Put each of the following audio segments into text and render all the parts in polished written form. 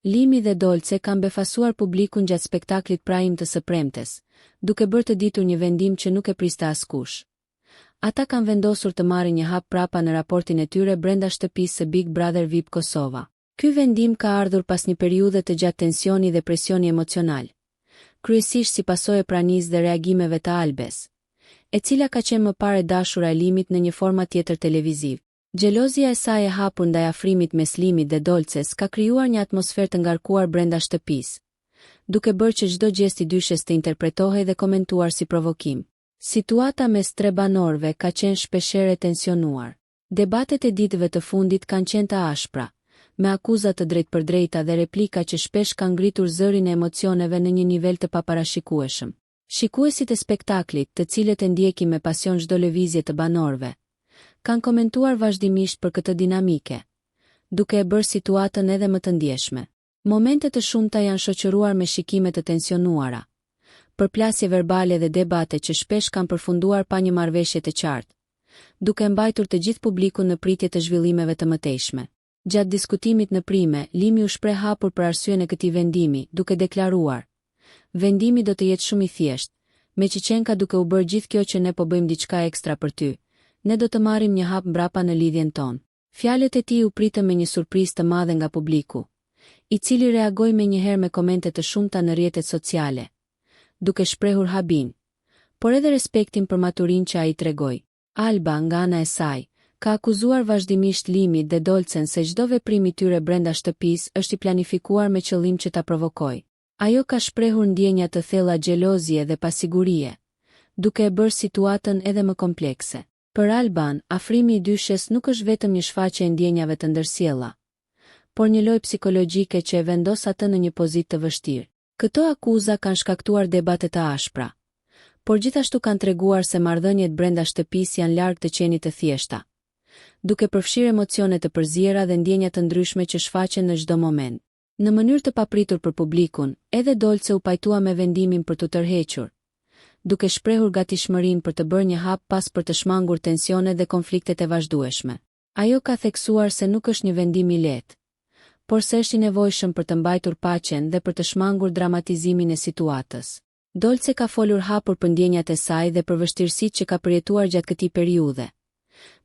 Limi dhe Dolce kanë befasuar publikun gjatë spektaklit Prime të së premtes, duke bërë të ditur një vendim që nuk e priste askush. Ata kanë vendosur të marrin një hap prapa në raportin e tyre brenda shtëpisë së Big Brother VIP Kosova. Ky vendim ka ardhur pas një periudhe të gjatë tensioni dhe presioni emocional, kryesisht si pasojë e pranisë dhe reagimeve të Albes, e cila ka qenë më parë dashura e Limit në një format tjetër televiziv. Xhelozia e saj e hapur ndaj afrimit mes Limit dhe Dolces ka krijuar një atmosferë të ngarkuar brenda shtëpisë, duke bërë që çdo gjest i dyshes të interpretohej dhe komentuar si provokim. Situata mes tre banorëve ka qenë shpeshherë e tensionuar. Debatet e ditëve të fundit kanë qenë të ashpra, me akuza të drejtpërdrejta dhe replika që shpesh kanë ngritur zërin e emocioneve në një nivel të paparashikueshëm. Shikuesit e spektaklit, të cilët e ndjekin me pasion çdo lëvizje të banorëve, kanë komentuar vazhdimisht për këtë dinamike, duke e bërë situatën edhe më të ndjeshme. Momente të shumta janë shoqëruar me shikime të tensionuara, përplasje verbale dhe debate që shpesh kanë përfunduar pa një marrëveshje të qartë, duke mbajtur të gjithë publikun në pritje të zhvillimeve të mëtejshme. Gjatë diskutimit në Prime, Limi u shpreh hapur për arsyeën e këtij vendimi, duke deklaruar: "Vendimi do të jetë shumë i thjeshtë, meqenëse ka duke u bërë gjithë kjo që ne po bëjmë diçka ekstra për ty. Ne do të marrim një hap mbrapa në lidhjen tonë." Fjalët e tij u pritën me një surprizë të madhe nga publiku, i cili reagoi menjëherë me komente të shumta në rrjetet sociale, duke shprehur habin, por edhe respektin për maturinë që ai tregoi. Alba, nga ana e saj, ka akuzuar vazhdimisht Limit dhe Dolcen se çdo veprim i tyre brenda shtëpisë është i planifikuar me qëllim që ta provokojë. Ajo ka shprehur ndjenja të thella xhelozie dhe pasigurie, duke e bërë situatën edhe më komplekse. Për Alban, afrimi i dyshes nuk është vetëm një shfaqje e ndjenjave të ndërsjella, por një lojë psikologjike që e vendos atë në një pozitë të vështirë. Këto akuza kanë shkaktuar debate të ashpra, por gjithashtu kanë treguar se marrëdhëniet brenda shtëpisë janë larg të qenit të thjeshta, duke përfshirë emocione të përziera dhe ndjenja të ndryshme që shfaqen në çdo moment. Në mënyrë të papritur për publikun, edhe Dolce u pajtua me vendimin për të tërhequr, duke shprehur gatishmërinë për të bërë një hap pas për të shmangur tensionet dhe konfliktet e vazhdueshme. Ajo ka theksuar se nuk është një vendim i lehtë, por se është i nevojshëm për të mbajtur paqen dhe për të shmangur dramatizimin e situatës. Dolce ka folur hapur për ndjenjat e saj dhe për vështirësitë që ka përjetuar gjatë këtij periudhe,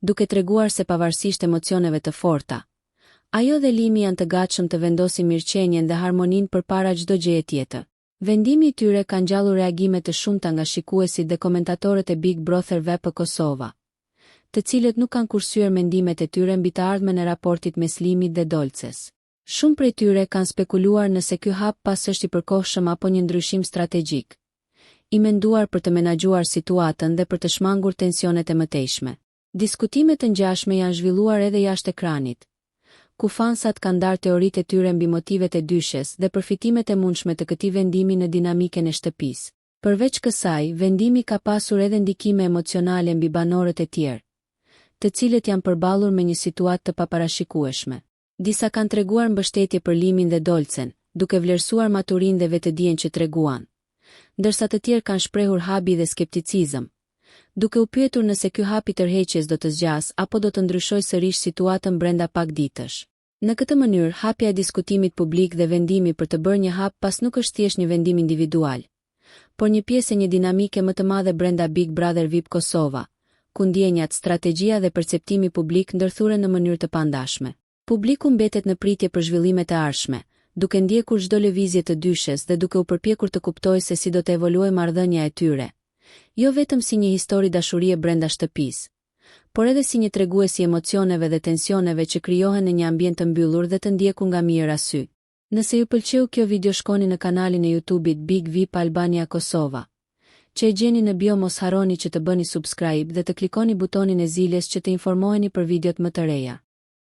duke treguar se pavarësisht emocioneve të forta, ajo dhe Limi janë të gatshëm të vendosin mirëqenien dhe harmoninë përpara çdo gjëje tjetër. Vendimi i tyre ka ngjallur reagime të shumta nga shikuesit dhe komentatorët e Big Brother VIP Kosova, të cilët nuk kanë kursyer mendimet e tyre mbi të ardhmen e raportit mes Limit dhe Dolces. Shumë prej tyre kanë spekuluar nëse ky hap pas është i përkohshëm apo një ndryshim strategjik, i menduar për të menaxhuar situatën dhe për të shmangur tensionet e mëtejshme. Diskutimet të ngjashme janë zhvilluar edhe jashtë ekranit, ku fansat kanë ndarë teoritë e tyre mbi motivet e dyshes dhe përfitimet e mundshme të këtij vendimi në dinamiken e shtëpisë. Përveç kësaj, vendimi ka pasur edhe ndikime emocionale mbi banorët e tjerë, të cilët janë përballur me një situatë të paparashikueshme. Disa kanë treguar mbështetje për Limin dhe Dolcen, duke vlerësuar maturinë dhe vetëdijen që treguan, ndërsa të tjerë kanë shprehur habi dhe skepticizëm, duke u pyetur nëse ky hap i tërheqjes do të zgjas apo do të ndryshojë sërish situatën brenda pak ditësh. Në këtë mënyrë, hapja e diskutimit publik dhe vendimi për të bërë një hap pas nuk është thjesht një vendim individual, por një pjesë e një dinamike më të madhe brenda Big Brother VIP Kosova, ku ndjenjat, strategjia dhe perceptimi publik ndërthuren në mënyrë të pandashme. Publiku mbetet në pritje për zhvillimet e ardhshme, duke ndjekur çdo lëvizje të dyshes dhe duke u përpjekur të kuptojë se si do të evoluojë marrëdhënia e tyre, jo vetëm si një histori dashurie brenda shtëpisë, por edhe si një tregues i emocioneve dhe tensioneve që krijohen në një ambient të mbyllur dhe të ndjekur nga mirë asy. Nëse ju pëlqeu kjo video, shkoni në kanalin e YouTube-it Big VIP Albania Kosova, që e gjeni në bio. Mos harroni që të bëni subscribe dhe të klikoni butonin e ziljes që të informoheni për videot më të reja.